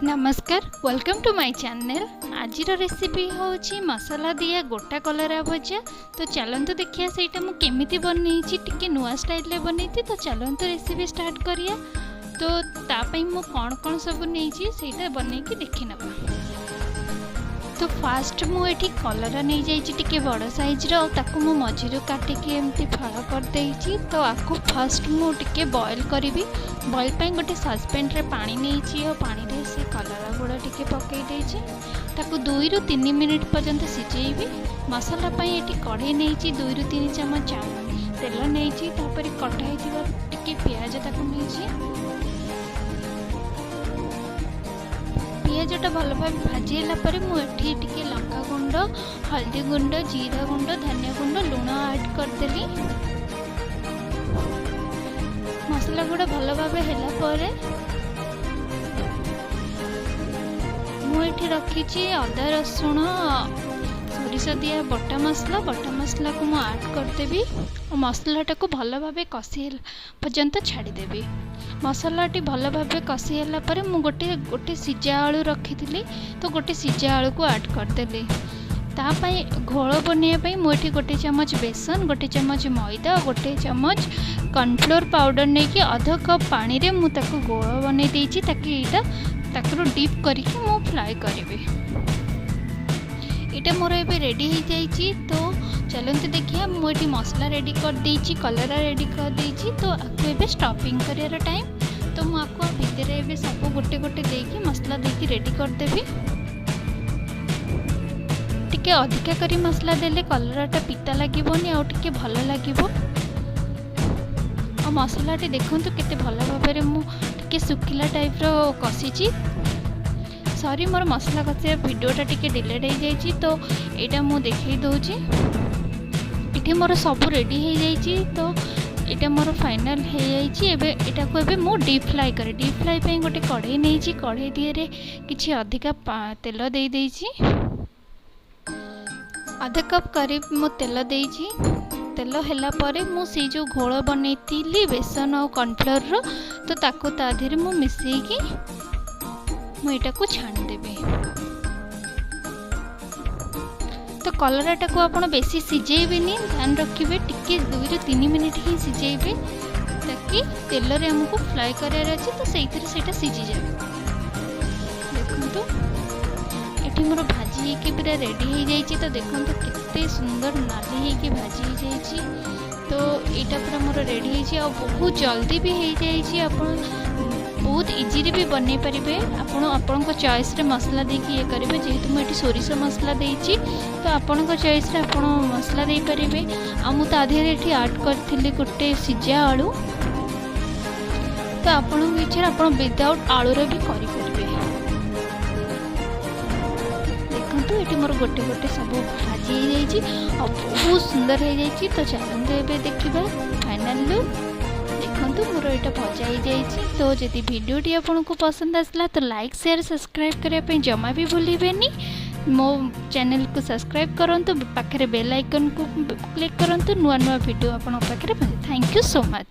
नमस्कार welcome to my channel. आज recipe हूँ मसाला दिया गोटा कलरा भजा। तो चलतु देखिए सहीटा मुझे केमी बनई टी नुआ स्टाइल बनई। तो चलतु रेसिपी स्टार्ट करिया। तो तापाई मु कौन कौन सब नहीं बनई देखी नवा। तो फास्ट मुझे कलरा नहीं जाइए बड़ साइज रो मझीर काटिकी एमती फल कर देइछि। तो आपको फास्ट मुझे बॉयल करी। बॉयल पाई गोटे ससपेन रे पानी नहीं और पानी रे से कलरा गुड़ा टिके पकई देइछि। ताकू 2 ରୁ 3 मिनिट पर्यंत सिझेबी। मसाला पाई एटी कढ़ई नहीं 2 ରୁ 3 चमच तेल नहीं कटा टिके पियाज ताकू नहीं। पियाजटा भल भाव भाजीला मुझे लंका गुंड हल्दी गुंड जीरा गुंड धनिया गुंड लुण ऐड करदेली। मसला गुड़ा भल भाव है मुझे रखी अदा रसुण सोरिष दिया बटा मसला को मुझे ऐड करदेवी और मसलाटा को भल भाव कषी पर्यंत छाड़देवी। मसलाटी भल भाव कषी है मुझे गोटे सिझा आलू रखी थी। तो गोटे सिझा आलू को ऐड करदेली। तापाई घोल बनवाई मुझे गोटे चमच बेसन गोटे चमच मैदा गोटे चमच कॉर्नफ्लोर पाउडर नहीं कि आधा कप पानी रे मुझे घोल बन देती ताकि यहाँ डीप करके मु फ्राए करी। इटा मोर ए रेडी हो जाइए। तो चलते देखिए मुझे मसला रेडी कर देइछि कलरा रेडी कर देइछि। तो आपको एबे स्टफिंग करियर टाइम। तो मुझे भितर एबे सब गोटे गोटे देकी मसला देकी रेडी कर देबी। टिके अधिका करी मसला देले कलराटा पिता लागोनी आ टिके भल लागिबो। और मसलाटी देखंतु केते भल भाबरे मु टिके सुखिला टाइप रो कसीची। सॉरी मोर मसला कसिया वीडियोटा टिके डिलेट हो जाइए। तो यहाँ मुझे देखई दूची ये मोर सब रेडी हो जाइए। तो यहाँ मोर फाइनल हो जाइए। एटा को एबे मु डीप फ्राई करे। डीप फ्राई पे गोटे कढ़ई नहीं कढ़ई दिए किसी अधिका तेल दे देइछि। आधा कप करीब मु तेल देइछि। तेल हैला परे मु से जो घोल बनई बेसन और कॉर्नफ्लोर रो तो ताको ता देहरे मु मिसेकी मुझे को छाणीदेवी। तो कलराटा को आप बेसी सिझेबेनी ध्यान रखिए टिके 2 ରୁ 3 मिनिट ही सिझेबे ताकि तेल रे हमको फ्राई करार अच्छे। तो से सिझी जाए। देखो ये मोर भाजी होकर पूरा रेडी हो जाइए। तो देखो केते सुंदर नाली होकर भाजी हो जाइए। तो यहाँ पूरा मोर रेडी हो बहुत जल्दी भी हो जाइए। आप बहुत इजीली भी बन पारे। आपण चॉइस रे मसला देकी ये करेंगे जेहेतु मुझे सोरिष मसला देइछि। तो आपण चॉइस रे आपण मसला दे पारे। आ मु ता देहरे एठी ऐड करथिली गोटे सिझा आलू। तो आपण इच्छा आपण विदाउट आलू रे भी करि परिबे। देखंतु एठी मोर गोटे गोटे सब भाजी हो जाइछि और बहुत सुंदर हो जाइछि। तो चलते एबे देखिबा फाइनल लुक। देखो मोर यहाँ भजा हो जाइए। तो जदि वीडियोटी आपको पसंद आसला तो लाइक शेयर सब्सक्राइब करने जमा भी भूलें। मो चैनल को सब्सक्राइब करूँ पाखे बेल आइकन को क्लिक करूँ नुआ नुआ वीडियो आप पाखे। Thank you so much.